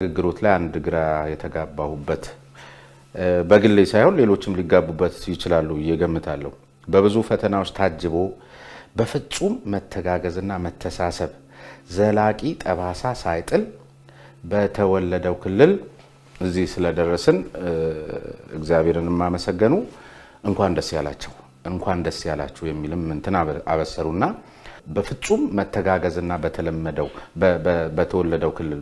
ግሩት ላይ አንድ ግራ የተጋባሁበት በግሌ ሳይሆን ሌሎችም ሊጋቡበት ይችላሉ እየገምታለሁ። በብዙ ፈተናዎች ታጅቦ በፍጹም መተጋገዝና መተሳሰብ ዘላቂ ጠባሳ ሳይጥል በተወለደው ክልል እዚህ ስለደረስን እግዚአብሔርን ማመሰገኑ እንኳን ደስ ያላችሁ እንኳን ደስ ያላችሁ የሚልም እንትን አበሰሩና በፍጹም መተጋገዝና በተለመደው በተወለደው ክልል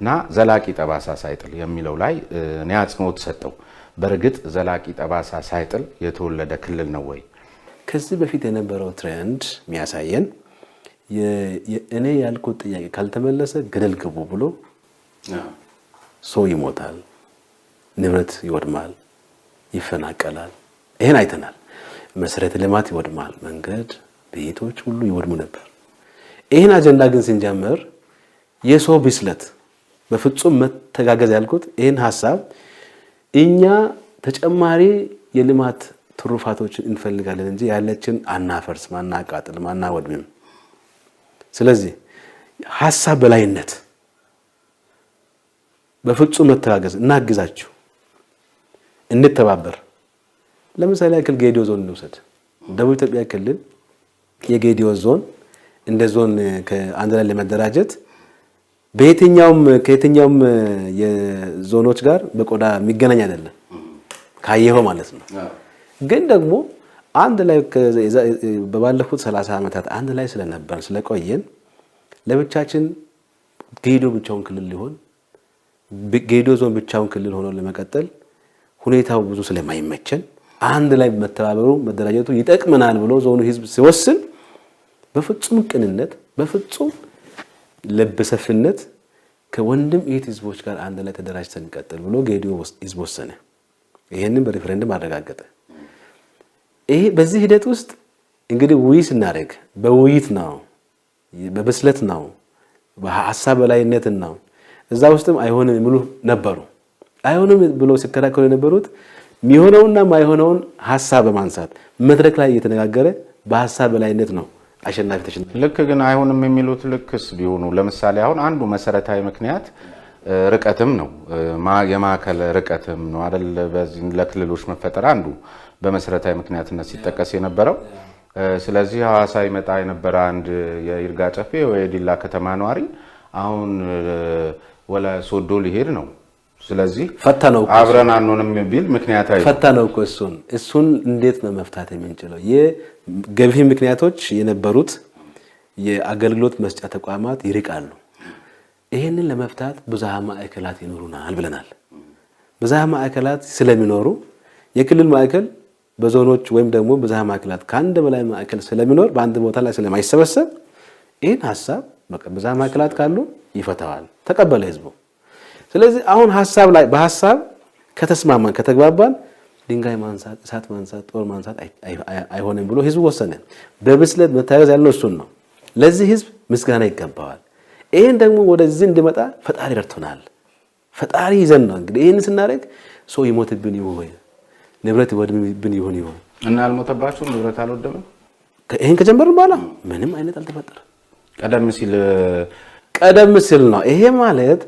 ና ዘላቂ ጠባሳ ሳይጥል የሚለው ላይ እኔ አጽንኦት ሰጠው። በርግጥ ዘላቂ ጠባሳ ሳይጥል የተወለደ ክልል ነው ወይ? ከዚህ በፊት የነበረው ትሬንድ የሚያሳየን እኔ ያልኩት ጥያቄ ካልተመለሰ ገደል ግቡ ብሎ ሰው ይሞታል፣ ንብረት ይወድማል፣ ይፈናቀላል። ይሄን አይተናል። መሰረተ ልማት ይወድማል፣ መንገድ፣ ቤቶች ሁሉ ይወድሙ ነበር። ይሄን አጀንዳ ግን ስንጀምር የሰው ብስለት በፍጹም መተጋገዝ ያልኩት ይሄን ሐሳብ እኛ ተጨማሪ የልማት ትሩፋቶችን እንፈልጋለን እንጂ ያለችን አናፈርስ፣ ማናቃጥል፣ ማናወድም። ስለዚህ ሐሳብ በላይነት በፍጹም መተጋገዝ እናግዛችሁ፣ እንተባበር። ለምሳሌ ያክል ጌዲዮ ዞን እንውሰድ። ደቡብ ኢትዮጵያ ክልል የጌዲዮ ዞን እንደ ዞን ከአንድ ላይ ለመደራጀት ከየትኛውም የዞኖች ጋር በቆዳ የሚገናኝ አይደለም ካየኸው ማለት ነው። ግን ደግሞ አንድ ላይ በባለፉት 30 ዓመታት አንድ ላይ ስለነበር ስለቆየን ለብቻችን ጌዲዮ ብቻውን ክልል ሊሆን ጌዲዮ ዞን ብቻውን ክልል ሆኖ ለመቀጠል ሁኔታው ብዙ ስለማይመቸን አንድ ላይ መተባበሩ መደራጀቱ ይጠቅመናል ብሎ ዞኑ ህዝብ ሲወስን በፍጹም ቅንነት በፍጹም ለበሰፍነት ከወንድም እህት ህዝቦች ጋር አንድ ላይ ተደራጅተን እንቀጥል ብሎ ጌዲዮ ህዝብ ወሰነ። ይሄንን በሪፈረንደም አረጋገጠ። ይሄ በዚህ ሂደት ውስጥ እንግዲህ ውይይት እናደርግ በውይይት ነው፣ በብስለት ነው፣ በሐሳብ በላይነት ነው። እዛ ውስጥም አይሆንም የሚሉ ነበሩ። አይሆንም ብሎ ሲከራከሩ የነበሩት የሚሆነውና ማይሆነውን ሐሳብ በማንሳት መድረክ ላይ እየተነጋገረ በሐሳብ በላይነት ነው አሸናፊ ተሸናፊ። ልክ ግን አይሆንም የሚሉት ልክስ ቢሆኑ ለምሳሌ አሁን አንዱ መሰረታዊ ምክንያት ርቀትም ነው፣ የማዕከል ርቀትም ነው አይደል? በዚህ ለክልሎች መፈጠር አንዱ በመሰረታዊ ምክንያትነት ሲጠቀስ የነበረው። ስለዚህ ሐዋሳ ይመጣ የነበረ አንድ የይርጋ ጨፌ ወይ ዲላ ከተማ ነዋሪ አሁን ወላ ሶዶ ሊሄድ ነው። ስለዚህ ፈታነው አብረን አንሆንም ቢል ምክንያታዊ ፈታነው እኮ እሱን እንዴት ነው መፍታት የምንችለው? የገቢ ምክንያቶች የነበሩት የአገልግሎት መስጫ ተቋማት ይርቃሉ። ይሄንን ለመፍታት ብዝሃ ማዕከላት ይኖሩናል ብለናል። ብዝሃ ማዕከላት ስለሚኖሩ የክልል ማዕከል በዞኖች ወይም ደግሞ ብዝሃ ማዕከላት ከአንድ በላይ ማዕከል ስለሚኖር በአንድ ቦታ ላይ ስለማይሰበሰብ ይሄን ሐሳብ በቃ ብዝሃ ማዕከላት ካሉ ይፈታዋል። ተቀበለ ህዝቡ። ስለዚህ አሁን ሐሳብ ላይ በሐሳብ ከተስማማን ከተግባባን ድንጋይ ማንሳት፣ እሳት ማንሳት፣ ጦር ማንሳት አይሆንም ብሎ ህዝቡ ወሰነ። በብስለት መታገዝ ያለው እሱን ነው። ለዚህ ህዝብ ምስጋና ይገባዋል። ይሄን ደግሞ ወደዚህ እንዲመጣ ፈጣሪ ረድቶናል። ፈጣሪ ይዘን ነው እንግዲህ ይሄን ስናደርግ ሰው ይሞትብን ይሆን ንብረት ይወድምብን ይሆን እና አልሞተባችሁ ንብረት አልወደመም። ይሄን ከጀመርን በኋላ ምንም አይነት አልተፈጠረ። ቀደም ሲል ነው ይሄ ማለት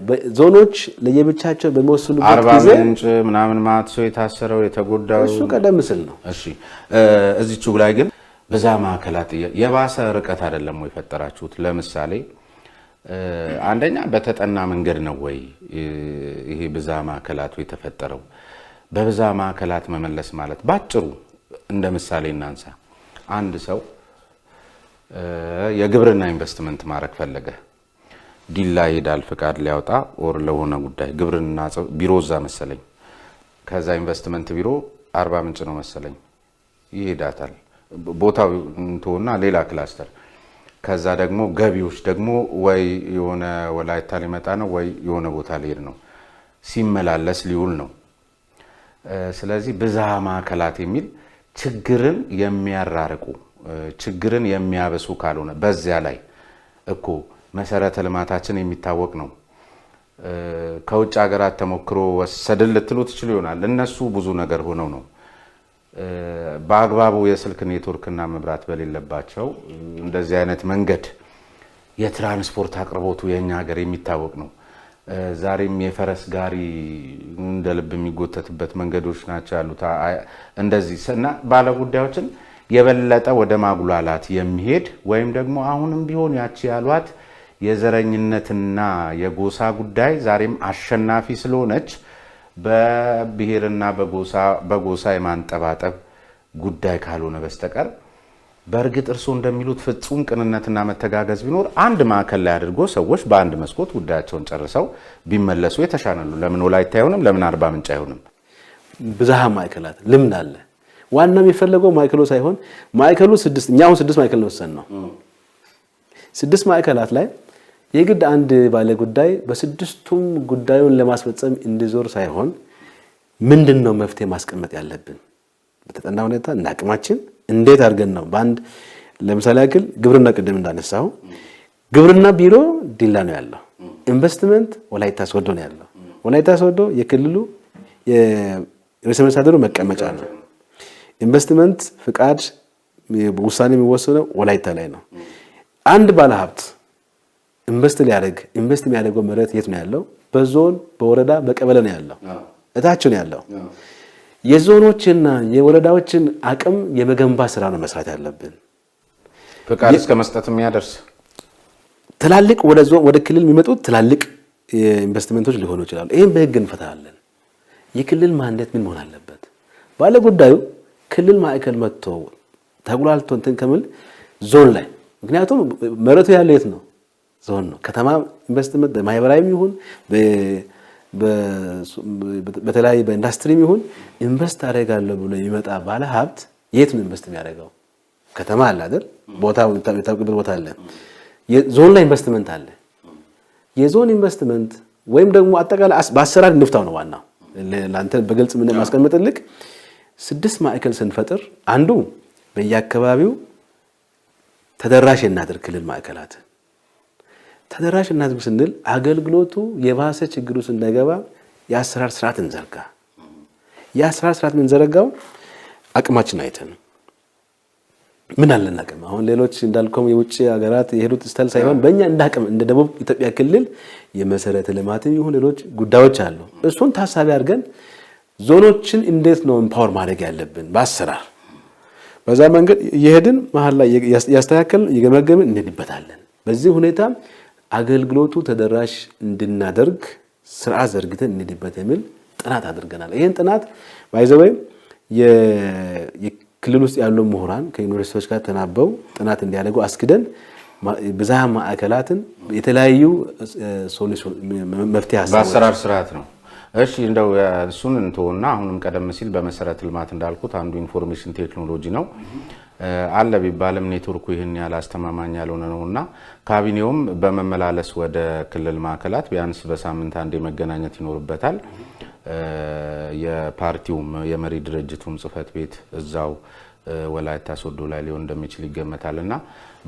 በዞኖች ለየብቻቸው በሚወስኑበት ጊዜ 40 ምንጭ ምናምን ማትሶ የታሰረው የተጎዳው እሱ ቀደም ሲል ነው። እሺ እዚቹ ላይ ግን ብዝሃ ማዕከላት የባሰ ርቀት አይደለም ወይ ፈጠራችሁት? ለምሳሌ አንደኛ በተጠና መንገድ ነው ወይ ይሄ ብዝሃ ማዕከላቱ የተፈጠረው? በብዝሃ ማዕከላት መመለስ ማለት ባጭሩ እንደ ምሳሌ እናንሳ። አንድ ሰው የግብርና ኢንቨስትመንት ማድረግ ፈለገ። ዲላ ይሄዳል ፍቃድ ሊያወጣ ወር ለሆነ ጉዳይ ግብርና ቢሮ እዛ መሰለኝ። ከዛ ኢንቨስትመንት ቢሮ 40 ምንጭ ነው መሰለኝ ይሄዳታል ቦታው እንተውና ሌላ ክላስተር። ከዛ ደግሞ ገቢዎች ደግሞ ወይ የሆነ ወላይታ ሊመጣ ነው ወይ የሆነ ቦታ ሊሄድ ነው፣ ሲመላለስ ሊውል ነው። ስለዚህ ብዝሃ ማዕከላት የሚል ችግርን የሚያራርቁ ችግርን የሚያበሱ ካልሆነ በዚያ ላይ እኮ መሰረተ ልማታችን የሚታወቅ ነው። ከውጭ ሀገራት ተሞክሮ ወሰድን ልትሉ ትችሉ ይሆናል። እነሱ ብዙ ነገር ሆነው ነው በአግባቡ የስልክ ኔትወርክና መብራት በሌለባቸው እንደዚህ አይነት መንገድ የትራንስፖርት አቅርቦቱ የኛ ሀገር የሚታወቅ ነው። ዛሬም የፈረስ ጋሪ እንደ ልብ የሚጎተትበት መንገዶች ናቸው ያሉት። እንደዚህ እና ባለጉዳዮችን የበለጠ ወደ ማጉላላት የሚሄድ ወይም ደግሞ አሁንም ቢሆን ያቺ ያሏት የዘረኝነትና የጎሳ ጉዳይ ዛሬም አሸናፊ ስለሆነች በብሔርና በጎሳ የማንጠባጠብ ጉዳይ ካልሆነ በስተቀር በእርግጥ እርስዎ እንደሚሉት ፍጹም ቅንነትና መተጋገዝ ቢኖር አንድ ማዕከል ላይ አድርጎ ሰዎች በአንድ መስኮት ጉዳያቸውን ጨርሰው ቢመለሱ የተሻለ ነው። ለምን ወላይታ አይሆንም? ለምን አርባ ምንጭ አይሆንም? ብዝሃ ማዕከላት ልምድ አለ። ዋና የሚፈለገው ማዕከሉ ሳይሆን ማዕከሉ 6 እኛ አሁን 6 ማዕከል ነው ወሰን ነው 6 ማዕከላት ላይ የግድ አንድ ባለ ጉዳይ በስድስቱም ጉዳዩን ለማስፈጸም እንዲዞር ሳይሆን ምንድነው መፍትሄ ማስቀመጥ ያለብን በተጠና ሁኔታ እና አቅማችን እንዴት አድርገን ነው በአንድ ለምሳሌ ያክል ግብርና ቅድም እንዳነሳው ግብርና ቢሮ ዲላ ነው ያለው። ኢንቨስትመንት ወላይታ ሶዶ ነው ያለው። ወላይታ ሶዶ የክልሉ የርዕሰ መስተዳድሩ መቀመጫ ነው። ኢንቨስትመንት ፍቃድ ውሳኔ የሚወሰነው ወላይታ ላይ ነው። አንድ ባለሀብት ኢንቨስት የሚያደርገው መሬት የት ነው ያለው? በዞን በወረዳ በቀበሌ ነው ያለው። እታች ነው ያለው። የዞኖችና የወረዳዎችን አቅም የመገንባት ስራ ነው መስራት ያለብን። ፍቃድ እስከ መስጠት የሚያደርስ ትላልቅ ወደ ክልል የሚመጡት ትላልቅ ኢንቨስትመንቶች ሊሆኑ ይችላሉ። ይሄን በህግ እንፈታለን። የክልል ማንዴት ምን መሆን አለበት? ባለ ጉዳዩ ክልል ማዕከል መጥቶ ተጉላልቶ እንትን ከሚል ዞን ላይ ምክንያቱም መሬቱ ያለው የት ነው? ዞን ነው። ከተማ ኢንቨስትመንት በማህበራዊም ይሁን በተለያየ በኢንዱስትሪም ይሁን ኢንቨስት አደርጋለሁ ብሎ የሚመጣ ባለ ሀብት የት ነው ኢንቨስት የሚያደርገው? ከተማ አለ አይደል? ቦታው የታወቀበት ቦታ አለ። ዞን ላይ ኢንቨስትመንት አለ። የዞን ኢንቨስትመንት ወይም ደግሞ አጠቃላይ በአሰራር እንፍታው ነው ዋናው። ለአንተ በግልጽ ምን ማስቀመጥልክ 6 ማዕከል ስንፈጥር አንዱ በየአካባቢው ተደራሽ እናድርግ። ክልል ማዕከላት ተደራሽ እናድርግ ስንል አገልግሎቱ የባሰ ችግሩ እንዳይገባ የአሰራር ስርዓት እንዘርጋ። የአሰራር ስርዓት እንዘረጋው አቅማችን አይተን ምን አለን አቅም አሁን ሌሎች እንዳልከው የውጭ ሀገራት የሄዱት ስታይል ሳይሆን በእኛ እንዳቅም እንደ ደቡብ ኢትዮጵያ ክልል የመሰረተ ልማትም ይሁን ሌሎች ጉዳዮች አሉ። እሱን ታሳቢ አድርገን ዞኖችን እንዴት ነው ኤምፓወር ማድረግ ያለብን በአሰራር በዛ መንገድ የሄድን መሀል ላይ ያስተካከልን እየገመገምን እንሄድበታለን። በዚህ ሁኔታ አገልግሎቱ ተደራሽ እንድናደርግ ስርዓት ዘርግተን እንሄድበት የሚል ጥናት አድርገናል። ይሄን ጥናት ባይዘወይ የክልል ውስጥ ያሉ ምሁራን ከዩኒቨርሲቲዎች ጋር ተናበው ጥናት እንዲያደርጉ አስክደን ብዝሃ ማዕከላትን የተለያዩ ሶሉሽን መፍትሄ ሀሳቦች በአሰራር ስርዓት ነው። እሺ እንደው እሱን እንተውና አሁንም ቀደም ሲል በመሰረተ ልማት እንዳልኩት አንዱ ኢንፎርሜሽን ቴክኖሎጂ ነው አለ ቢባልም ኔትወርኩ ይህን ያህል አስተማማኝ ያልሆነ ነውና ካቢኔውም በመመላለስ ወደ ክልል ማዕከላት ቢያንስ በሳምንት አንዴ መገናኘት ይኖርበታል። የፓርቲውም የመሪ ድርጅቱም ጽህፈት ቤት እዛው ወላይታ ሶዶ ላይ ሊሆን እንደሚችል ይገመታልና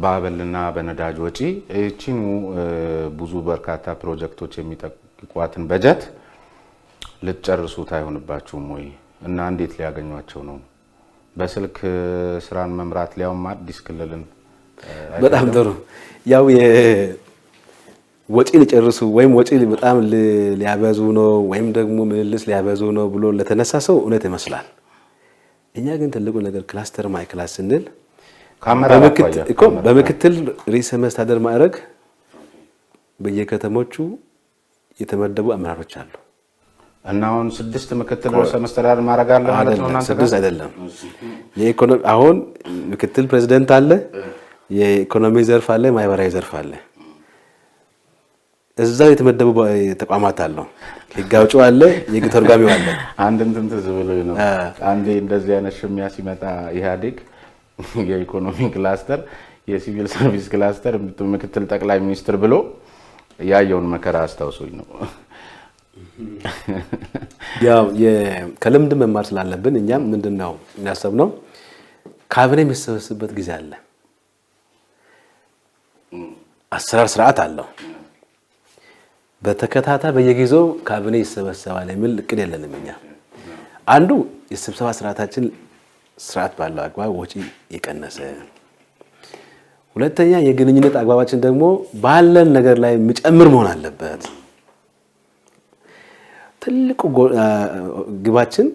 በአበልና በነዳጅ ወጪ እቺኑ ብዙ በርካታ ፕሮጀክቶች የሚጠይቋትን በጀት ልትጨርሱት አይሆንባችሁም ወይ? እና እንዴት ሊያገኟቸው ነው? በስልክ ስራን መምራት ሊያውም አዲስ ክልልን በጣም ጥሩ ያው ወጪ ሊጨርሱ ወይም ወጪ በጣም ሊያበዙ ነው ወይም ደግሞ ምልልስ ሊያበዙ ነው ብሎ ለተነሳ ሰው እውነት ይመስላል። እኛ ግን ትልቁ ነገር ክላስተር ማዕከላት ስንል በምክትል ርዕሰ መስተዳድር ማዕረግ በየከተሞቹ የተመደቡ አመራሮች አሉ። እና አሁን 6 ምክትል ርዕሰ መስተዳድር ማዕረግ አለ ማለት ነው። እናንተ 6 አይደለም። የኢኮኖሚ አሁን ምክትል ፕሬዝዳንት አለ፣ የኢኮኖሚ ዘርፍ አለ፣ ማህበራዊ ዘርፍ አለ። እዛው የተመደቡ ተቋማት አሉ። ህግ አውጪው አለ፣ የህግ ተርጓሚው አለ። አንድ እንትን ትዝ ብሎኝ ነው አንዴ እንደዚህ አይነት ሽሚያ ሲመጣ ኢህአዴግ የኢኮኖሚ ክላስተር፣ የሲቪል ሰርቪስ ክላስተር ምክትል ጠቅላይ ሚኒስትር ብሎ ያየውን መከራ አስታውሶኝ ነው። ያው ከልምድ መማር ስላለብን እኛም ምንድነው እናሰብነው ካቢኔ የሚሰበስብበት ጊዜ አለ። አሰራር ስርዓት አለው። በተከታታይ በየጊዜው ካቢኔ ይሰበሰባል የሚል እቅድ የለንም እኛ። አንዱ የስብሰባ ስርዓታችን ስርዓት ባለው አግባብ ወጪ የቀነሰ፣ ሁለተኛ የግንኙነት አግባባችን ደግሞ ባለን ነገር ላይ የሚጨምር መሆን አለበት። ትልቁ ግባችን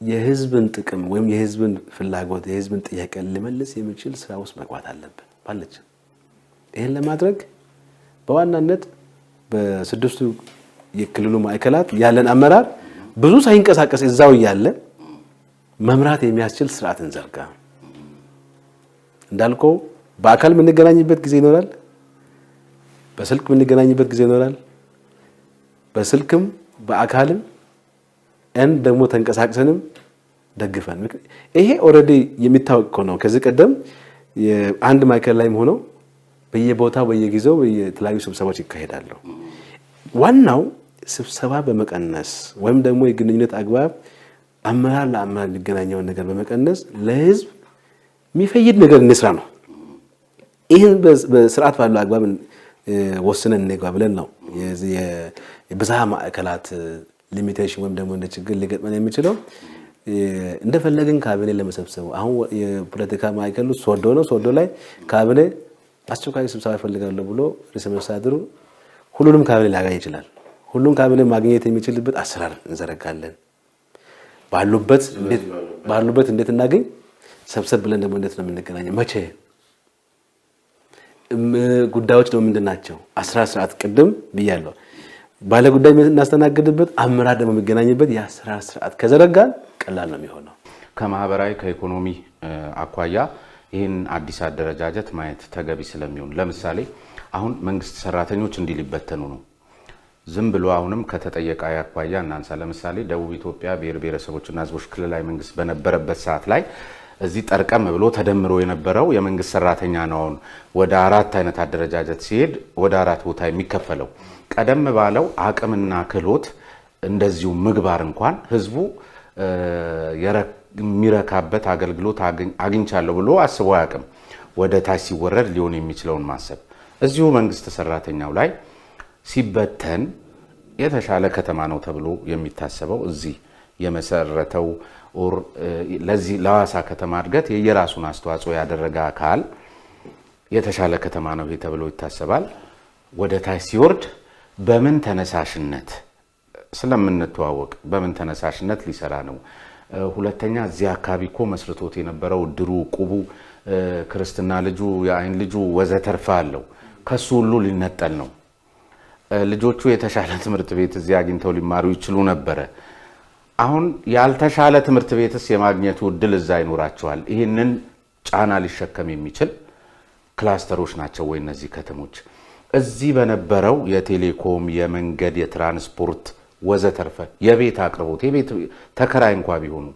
የህዝብን ጥቅም ወይም የህዝብን ፍላጎት የህዝብን ጥያቄ ሊመልስ የሚችል ስራ ውስጥ መግባት አለብን ባለች። ይህን ለማድረግ በዋናነት በስድስቱ የክልሉ ማዕከላት ያለን አመራር ብዙ ሳይንቀሳቀስ እዛው እያለ መምራት የሚያስችል ስርዓት እንዘርጋ። እንዳልከው በአካል የምንገናኝበት ጊዜ ይኖራል፣ በስልክ የምንገናኝበት ጊዜ ይኖራል። በስልክም በአካልም ደግሞ ተንቀሳቅሰንም ደግፈን ይሄ ኦልሬዲ የሚታወቅ እኮ ነው። ከዚህ ቀደም አንድ ማዕከል ላይም ሆነው በየቦታው በየጊዜው የተለያዩ ስብሰባዎች ይካሄዳሉ። ዋናው ስብሰባ በመቀነስ ወይም ደግሞ የግንኙነት አግባብ አመራር ለአመራር የሚገናኘውን ነገር በመቀነስ ለህዝብ የሚፈይድ ነገር እንስራ ነው። ይህን በስርዓት ባለው አግባብ ወስነን እንግባ ብለን ነው የብዝሃ ማዕከላት ሊሚቴሽን ወይም ደግሞ እንደ ችግር ሊገጥመን የሚችለው እንደፈለግን ካቢኔ ለመሰብሰብ። አሁን የፖለቲካ ማዕከሉ ሶዶ ነው። ሶዶ ላይ ካቢኔ አስቸኳይ ስብሰባ ይፈልጋለሁ ብሎ ርዕሰ መስተዳድሩ ሁሉንም ካቢኔ ሊያገኝ ይችላል። ሁሉም ካቢኔ ማግኘት የሚችልበት አሰራር እንዘረጋለን። ባሉበት እንዴት እናገኝ፣ ሰብሰብ ብለን ደግሞ እንዴት ነው የምንገናኘው፣ መቼ ጉዳዮች ደግሞ ምንድናቸው፣ አሰራር ስርዓት ቅድም ብያለሁ። ባለ ጉዳይ እናስተናግድበት፣ አመራር ደግሞ የሚገናኝበት የአሰራር ስርዓት ከዘረጋን ቀላል ነው የሚሆነው። ከማህበራዊ ከኢኮኖሚ አኳያ ይህን አዲስ አደረጃጀት ማየት ተገቢ ስለሚሆን ለምሳሌ አሁን መንግስት ሰራተኞች እንዲህ ሊበተኑ ነው። ዝም ብሎ አሁንም ከተጠየቀ አኳያ እናንሳ። ለምሳሌ ደቡብ ኢትዮጵያ ብሔር ብሔረሰቦችና ህዝቦች ክልላዊ መንግስት በነበረበት ሰዓት ላይ እዚህ ጠርቀም ብሎ ተደምሮ የነበረው የመንግስት ሰራተኛ ነው ወደ 4 አይነት አደረጃጀት ሲሄድ ወደ 4 ቦታ የሚከፈለው። ቀደም ባለው አቅምና ክህሎት እንደዚሁ ምግባር እንኳን ህዝቡ የሚረካበት አገልግሎት አግኝቻለሁ ብሎ አስቦ አያውቅም። ወደ ታች ሲወረድ ሊሆን የሚችለውን ማሰብ እዚሁ መንግስት ሰራተኛው ላይ ሲበተን የተሻለ ከተማ ነው ተብሎ የሚታሰበው እዚህ የመሰረተው ለዚህ ለሐዋሳ ከተማ እድገት የየራሱን አስተዋጽኦ ያደረገ አካል የተሻለ ከተማ ነው ተብሎ ይታሰባል። ወደ ታች ሲወርድ በምን ተነሳሽነት ስለምንተዋወቅ በምን ተነሳሽነት ሊሰራ ነው? ሁለተኛ እዚህ አካባቢ እኮ መስርቶት የነበረው ድሩ ቁቡ ክርስትና ልጁ የአይን ልጁ ወዘተርፈ አለው ከሱ ሁሉ ሊነጠል ነው። ልጆቹ የተሻለ ትምህርት ቤት እዚህ አግኝተው ሊማሩ ይችሉ ነበረ። አሁን ያልተሻለ ትምህርት ቤትስ የማግኘቱ እድል እዛ ይኖራቸዋል። ይህንን ጫና ሊሸከም የሚችል ክላስተሮች ናቸው ወይ እነዚህ ከተሞች? እዚህ በነበረው የቴሌኮም፣ የመንገድ፣ የትራንስፖርት ወዘተርፈ የቤት አቅርቦት የቤት ተከራይ እንኳ ቢሆኑ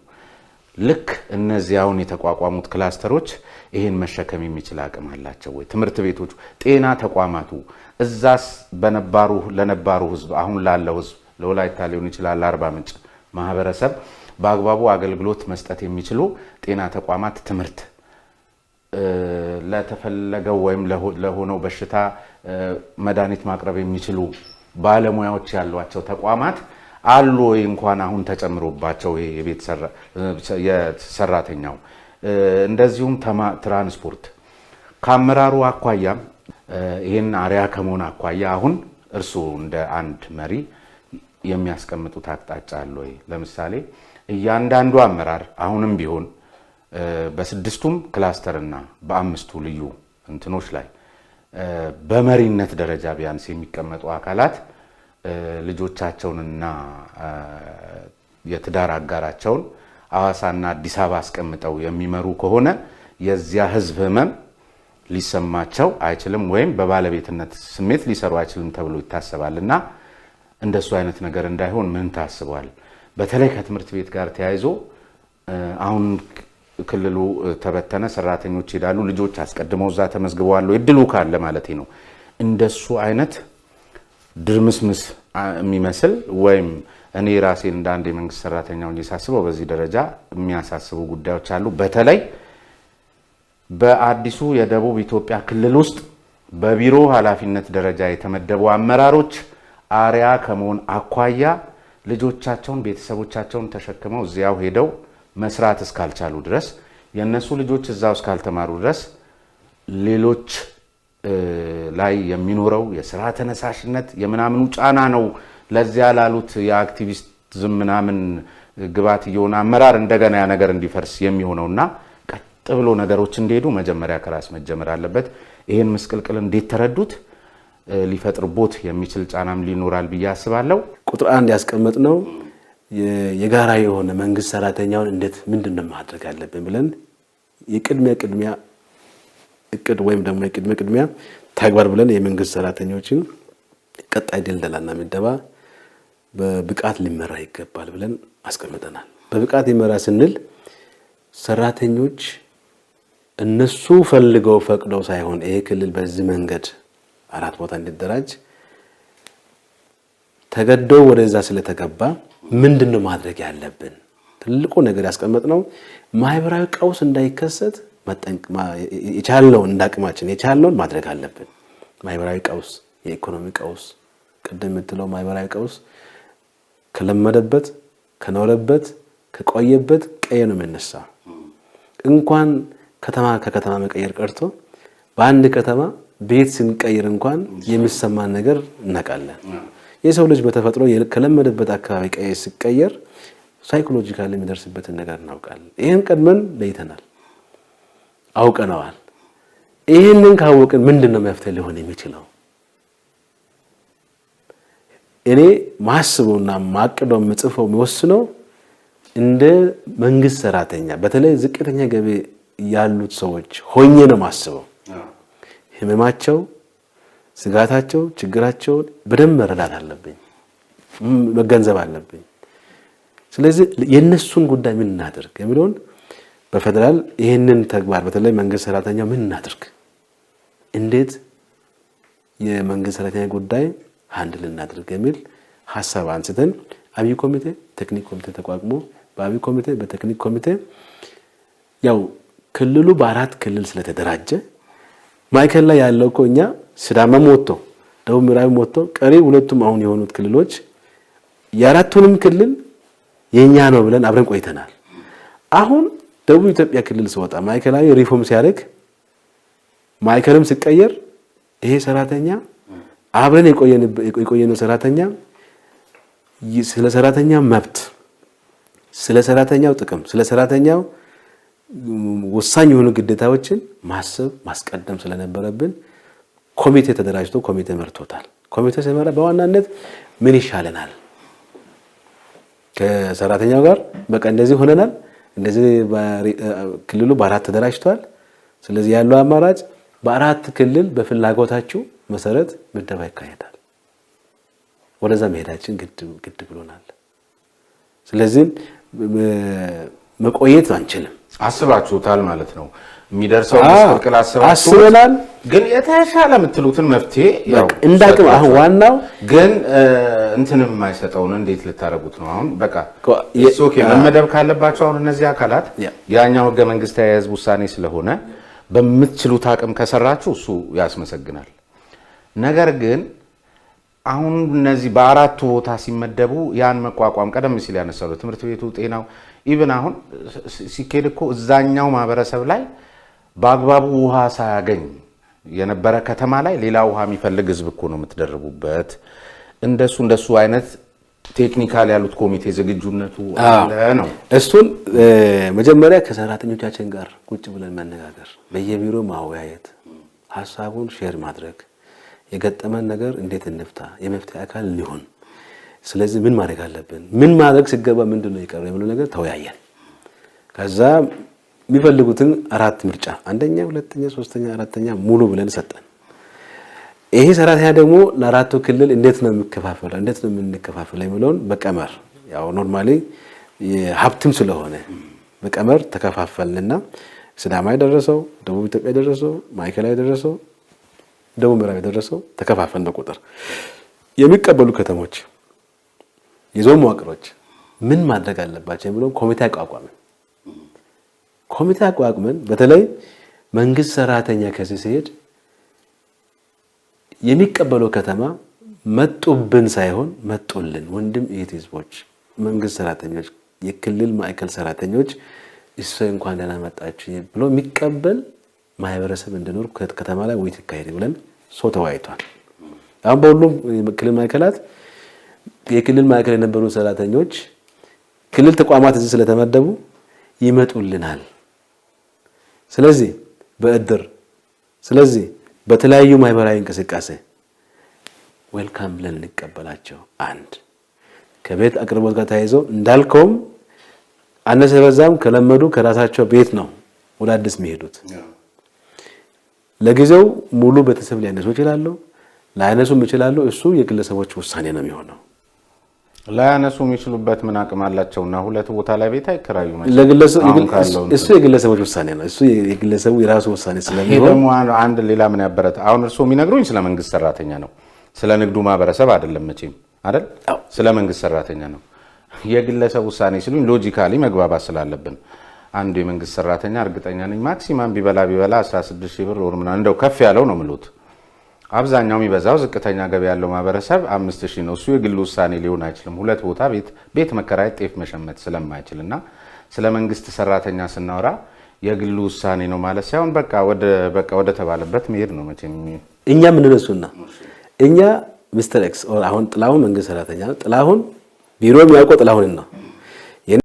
ልክ እነዚህ አሁን የተቋቋሙት ክላስተሮች ይህን መሸከም የሚችል አቅም አላቸው ወይ? ትምህርት ቤቶቹ፣ ጤና ተቋማቱ እዛስ ለነባሩ ህዝብ አሁን ላለው ህዝብ ለወላይታ ሊሆን ይችላል አርባ ምንጭ ማህበረሰብ በአግባቡ አገልግሎት መስጠት የሚችሉ ጤና ተቋማት፣ ትምህርት ለተፈለገው ወይም ለሆነው በሽታ መድኃኒት ማቅረብ የሚችሉ ባለሙያዎች ያሏቸው ተቋማት አሉ ወይ? እንኳን አሁን ተጨምሮባቸው የቤት ሰራተኛው እንደዚሁም ትራንስፖርት ከአመራሩ አኳያም ይህን አሪያ ከመሆን አኳያ አሁን እርስዎ እንደ አንድ መሪ የሚያስቀምጡት አቅጣጫ አለ ወይ? ለምሳሌ እያንዳንዱ አመራር አሁንም ቢሆን በስድስቱም ክላስተርና በአምስቱ ልዩ እንትኖች ላይ በመሪነት ደረጃ ቢያንስ የሚቀመጡ አካላት ልጆቻቸውንና የትዳር አጋራቸውን ሐዋሳና አዲስ አበባ አስቀምጠው የሚመሩ ከሆነ የዚያ ህዝብ ህመም ሊሰማቸው አይችልም፣ ወይም በባለቤትነት ስሜት ሊሰሩ አይችልም ተብሎ ይታሰባልና እንደሱ አይነት ነገር እንዳይሆን ምን ታስቧል? በተለይ ከትምህርት ቤት ጋር ተያይዞ አሁን ክልሉ ተበተነ፣ ሰራተኞች ይሄዳሉ፣ ልጆች አስቀድመው እዛ ተመዝግበዋል፣ እድሉ ካለ ማለት ነው። እንደሱ አይነት ድርምስምስ የሚመስል ወይም እኔ ራሴን እንደ አንድ የመንግስት ሰራተኛው እንጂ ሳስበው በዚህ ደረጃ የሚያሳስቡ ጉዳዮች አሉ። በተለይ በአዲሱ የደቡብ ኢትዮጵያ ክልል ውስጥ በቢሮ ኃላፊነት ደረጃ የተመደቡ አመራሮች አሪያ ከመሆን አኳያ ልጆቻቸውን ቤተሰቦቻቸውን ተሸክመው እዚያው ሄደው መስራት እስካልቻሉ ድረስ የነሱ ልጆች እዛው እስካልተማሩ ድረስ ሌሎች ላይ የሚኖረው የስራ ተነሳሽነት የምናምኑ ጫና ነው ለዚያ ላሉት የአክቲቪስት ምናምን ግባት የሆነ አመራር እንደገና ያ ነገር እንዲፈርስ የሚሆነውና ቀጥ ብሎ ነገሮች እንዲሄዱ መጀመሪያ ከራስ መጀመር አለበት። ይሄን ምስቅልቅል እንዴት ተረዱት ሊፈጥርቦት የሚችል ጫናም ሊኖራል ብዬ አስባለሁ። ቁጥር 1 ያስቀመጥነው የጋራ የሆነ መንግስት ሰራተኛውን እንዴት ምንድነው ማድረግ አለብን ብለን የቅድሚያ እቅድ ወይም ደግሞ የቅድሚያ ተግባር ብለን የመንግስት ሰራተኞችን ቀጣይ ድልደላና ምደባ በብቃት ሊመራ ይገባል ብለን አስቀምጠናል። በብቃት ይመራ ስንል ሰራተኞች እነሱ ፈልገው ፈቅደው ሳይሆን ይሄ ክልል በዚህ መንገድ 4 ቦታ እንዲደራጅ ተገደው ወደዛ ስለተገባ ምንድነው ማድረግ ያለብን? ትልቁ ነገር ያስቀመጥነው ማህበራዊ ቀውስ እንዳይከሰት የቻልነውን እንዳቅማችን የቻልነውን ማድረግ አለብን። ማህበራዊ ቀውስ፣ የኢኮኖሚ ቀውስ፣ ቅድም የምትለው ማህበራዊ ቀውስ ከለመደበት ከኖረበት ከቆየበት ቀየ ነው የሚነሳ። እንኳን ከተማ መቀየር ቀርቶ በአንድ ከተማ ቤት ስንቀይር እንኳን የሚሰማን ነገር እናውቃለን። የሰው ልጅ በተፈጥሮ ከለመደበት አካባቢ ቀየ ሲቀየር ሳይኮሎጂካሊ የሚደርስበትን ነገር እናውቃለን። ይሄን ቀድመን ለይተናል፣ አውቀነዋል። ይሄንን ካወቅን ምንድነው መፍትሄ ሊሆን የሚችለው? እኔ ማስበውና ማቅደው ምጽፈው የሚወስነው እንደ መንግስት ሰራተኛ በተለይ ዝቅተኛ ገቢ ያሉት ሰዎች ሆኜ ነው ማስበው። ህመማቸው፣ ስጋታቸው፣ ችግራቸው በደንብ መረዳት አለብኝ፣ መገንዘብ አለብኝ። ስለዚህ የነሱን ጉዳይ ምን እናድርግ የሚለውን በፌደራል ይሄንን ተግባር በተለይ መንግስት ሰራተኛው ምን እናድርግ፣ እንዴት የመንግስት ሰራተኛ ጉዳይ ሃንድል እናድርግ የሚል ሐሳብ አንስተን አብይ ኮሚቴ ቴክኒክ ኮሚቴ ተቋቁሞ በአብይ ኮሚቴ በቴክኒክ ኮሚቴ ያው ክልሉ በ4 ክልል ስለተደራጀ ማይከል ላይ ያለው ኮኛ ሲዳማ ሞቶ ደቡብ ምዕራብ ሞቶ ቀሪ ሁለቱም አሁን የሆኑት ክልሎች የአራቱንም ክልል የኛ ነው ብለን አብረን ቆይተናል። አሁን ደቡብ ኢትዮጵያ ክልል ሲወጣ ማይከላዊ ሪፎርም ሲያደርግ ማይከልም ሲቀየር ይሄ ሰራተኛ አብረን የቆየነው ሰራተኛ ስለ ሰራተኛ መብት፣ ስለ ሰራተኛው ጥቅም፣ ስለ ሰራተኛው ወሳኝ የሆኑ ግዴታዎችን ማሰብ ማስቀደም ስለነበረብን ኮሚቴ ተደራጅቶ ኮሚቴ መርቶታል። ኮሚቴ ሲመራ በዋናነት ምን ይሻለናል ከሰራተኛው ጋር በቃ እንደዚህ ሆነናል፣ እንደዚህ ክልሉ በ4 ተደራጅቷል። ስለዚህ ያለው አማራጭ በ4 ክልል በፍላጎታችሁ መሰረት ምደባ ይካሄዳል። ወደዛ መሄዳችን ግድ ብሎናል። ስለዚህ መቆየት አንችልም። አስባችሁታል ማለት ነው። የሚደርሰው መስቀል አስበናል። ግን የተሻለ የምትሉትን መፍትሄ ያው እንዳቅም አሁን ዋናው ግን እንትንም የማይሰጠውን እንዴት ልታረጉት ነው? አሁን በቃ ኦኬ መመደብ ካለባቸው አሁን እነዚህ አካላት ያኛው ህገ መንግስታዊ የህዝብ ውሳኔ ስለሆነ በምትችሉት አቅም ከሰራችሁ እሱ ያስመሰግናል። ነገር ግን አሁን እነዚህ በ4ቱ ቦታ ሲመደቡ ያን መቋቋም ቀደም ሲል ያነሳሉ ትምህርት ቤቱ፣ ጤናው ኢቭን አሁን ሲኬድ እኮ እዛኛው ማህበረሰብ ላይ በአግባቡ ውሃ ሳያገኝ የነበረ ከተማ ላይ ሌላ ውሃ የሚፈልግ ህዝብ እኮ ነው የምትደርቡበት። እንደሱ አይነት ቴክኒካል ያሉት ኮሚቴ ዝግጁነቱ አለ ነው። እሱን መጀመሪያ ከሰራተኞቻችን ጋር ቁጭ ብለን መነጋገር፣ በየቢሮ ማወያየት፣ ሐሳቡን ሼር ማድረግ፣ የገጠመን ነገር እንዴት እንፍታ፣ የመፍትሄ አካል ሊሆን ስለዚህ ምን ማድረግ አለብን፣ ምን ማድረግ ሲገባ ምንድነው የቀረው የሚለው ነገር ተወያየን። ከዛ የሚፈልጉትን 4 ምርጫ 1ኛ፣ 2ኛ፣ 3ኛ፣ 4ኛ ሙሉ ብለን ሰጠን። ይሄ ሰራተኛ ደግሞ ለአራቱ ክልል እንዴት ነው የሚከፋፈለው፣ እንዴት ነው የምንከፋፈለው የሚለውን በቀመር ያው ኖርማሊ የሀብትም ስለሆነ በቀመር ተከፋፈልንና ሲዳማ የደረሰው፣ ደቡብ ኢትዮጵያ የደረሰው፣ ማዕከላዊ የደረሰው፣ ደቡብ ምዕራብ የደረሰው ተከፋፈልን በቁጥር። የሚቀበሉ ከተሞች የዞን መዋቅሮች ምን ማድረግ አለባቸው የሚለው ኮሚቴ አቋቋመን። ኮሚቴ አቋቁመን በተለይ መንግስት ሰራተኛ ከዚህ ሲሄድ የሚቀበለው ከተማ መጡብን ሳይሆን መጡልን ወንድም እህት ህዝቦች፣ መንግስት ሰራተኞች፣ የክልል ማዕከል ሰራተኞች እሱ እንኳን ደህና መጣችሁ ብሎ የሚቀበል ማህበረሰብ እንዲኖር ከተማ ላይ ውይይት ይካሄድ ብለን ሰው ተወያይቷል። አሁን በሁሉም ክልል ማዕከላት የክልል ማዕከል የነበሩ ሰራተኞች ክልል ተቋማት እዚህ ስለተመደቡ ይመጡልናል። ስለዚህ በእድር ስለዚህ በተለያዩ ማህበራዊ እንቅስቃሴ ዌልካም ብለን እንቀበላቸው። አንድ ከቤት አቅርቦት ጋር ተያይዞ እንዳልከውም አነሰ በዛም ከለመዱ ከራሳቸው ቤት ነው ወደ አዲስ የሚሄዱት። ለጊዜው ሙሉ ቤተሰብ ሊያነሱ ይችላሉ፣ ላያነሱም ይችላሉ። እሱ የግለሰቦች ውሳኔ ነው የሚሆነው። ላያነሱ የሚችሉበት ምን አቅም አላቸውና ሁለት ቦታ ላይ ቤት አይከራዩ ማለት እሱ የግለሰቦች ውሳኔ ነው። እሱ የግለሰቡ የራሱ ውሳኔ ስለሚሆን ደግሞ አንድ ሌላ ምን ያበረታ አሁን እርሶ የሚነግሩኝ ስለ መንግስት ሰራተኛ ነው፣ ስለ ንግዱ ማህበረሰብ አይደለም መቼም አይደል? ስለ መንግስት ሰራተኛ ነው። የግለሰብ ውሳኔ ሲሉኝ ሎጂካሊ መግባባት ስላለብን አንዱ የመንግስት ሰራተኛ እርግጠኛ ነኝ ማክሲማም ቢበላ 16000 ብር ወር ምናምን እንደው ከፍ ያለው ነው ምሉት። አብዛኛው የሚበዛው ዝቅተኛ ገቢ ያለው ማህበረሰብ 5000 ነው። እሱ የግል ውሳኔ ሊሆን አይችልም። ሁለት ቦታ ቤት መከራየት ጤፍ መሸመት ስለማይችልና ስለ መንግስት ሰራተኛ ስናወራ የግል ውሳኔ ነው ማለት ሳይሆን በቃ ወደ ተባለበት መሄድ ነው መቼም እኛ ምን ነሱና እኛ ሚስተር ኤክስ አሁን ጥላሁን መንግስት ሰራተኛ ነው። ጥላሁን ቢሮ የሚያውቀው ጥላሁን ነው።